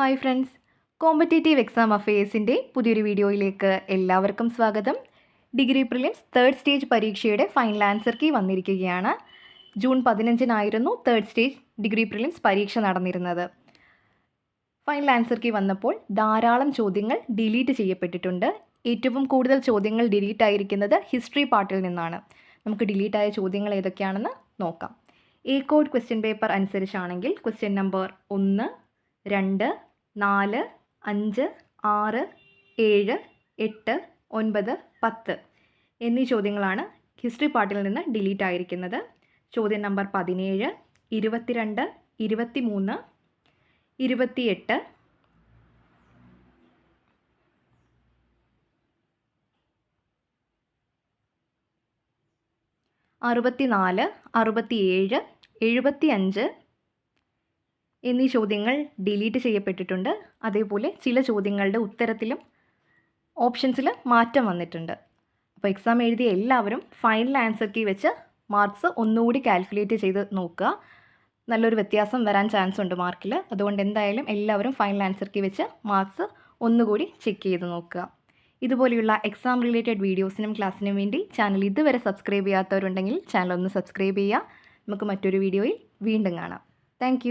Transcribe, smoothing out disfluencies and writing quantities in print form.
Hi friends, competitive exam അഫയേഴ്സിൻ്റെ പുതിയൊരു വീഡിയോയിലേക്ക് എല്ലാവർക്കും സ്വാഗതം. ഡിഗ്രി പ്രിലിംസ് തേർഡ് സ്റ്റേജ് പരീക്ഷയുടെ ഫൈനൽ ആൻസർ കീ വന്നിരിക്കുകയാണ്. ജൂൺ 15-നായിരുന്നു തേർഡ് സ്റ്റേജ് ഡിഗ്രി പ്രിലിംസ് പരീക്ഷ നടന്നിരുന്നത്. ഫൈനൽ ആൻസർ കീ വന്നപ്പോൾ ധാരാളം ചോദ്യങ്ങൾ ഡിലീറ്റ് ചെയ്യപ്പെട്ടിട്ടുണ്ട്. ഏറ്റവും കൂടുതൽ ചോദ്യങ്ങൾ ഡിലീറ്റ് ആയിരിക്കുന്നത് ഹിസ്റ്ററി പാർട്ടിൽ നിന്നാണ്. നമുക്ക് ഡിലീറ്റ് ആയ ചോദ്യങ്ങൾ ഏതൊക്കെയാണെന്ന് നോക്കാം. എ കോഡ് ക്വസ്റ്റ്യൻ പേപ്പർ അനുസരിച്ചാണെങ്കിൽ ക്വസ്റ്റ്യൻ നമ്പർ 1, 2, 4, 5, 6, 7, 8, 9, 10 എന്നീ ചോദ്യങ്ങളാണ് ഹിസ്റ്ററി പാർട്ടിൽ നിന്ന് ഡിലീറ്റ് ആയിരിക്കുന്നത്. ചോദ്യം നമ്പർ 17, 22, 23, 28, 64, 67, 75 എന്നീ ചോദ്യങ്ങൾ ഡിലീറ്റ് ചെയ്യപ്പെട്ടിട്ടുണ്ട്. അതേപോലെ ചില ചോദ്യങ്ങളുടെ ഉത്തരത്തിലും ഓപ്ഷൻസിൽ മാറ്റം വന്നിട്ടുണ്ട്. അപ്പോൾ എക്സാം എഴുതിയ എല്ലാവരും ഫൈനൽ ആൻസർ കീ വെച്ച് മാർക്സ് ഒന്നുകൂടി കാൽക്കുലേറ്റ് ചെയ്ത് നോക്കുക. നല്ലൊരു വ്യത്യാസം വരാൻ ചാൻസ് ഉണ്ട് മാർക്കിൽ. അതുകൊണ്ട് എന്തായാലും എല്ലാവരും ഫൈനൽ ആൻസർ കീ വെച്ച് മാർക്സ് ഒന്നുകൂടി ചെക്ക് ചെയ്ത് നോക്കുക. ഇതുപോലെയുള്ള എക്സാം റിലേറ്റഡ് വീഡിയോസിനും ക്ലാസ്സിനും വേണ്ടി ചാനൽ ഇതുവരെ സബ്സ്ക്രൈബ് ചെയ്യാത്തവരുണ്ടെങ്കിൽ ചാനൽ ഒന്ന് സബ്സ്ക്രൈബ് ചെയ്യുക. നമുക്ക് മറ്റൊരു വീഡിയോയിൽ വീണ്ടും കാണാം. താങ്ക്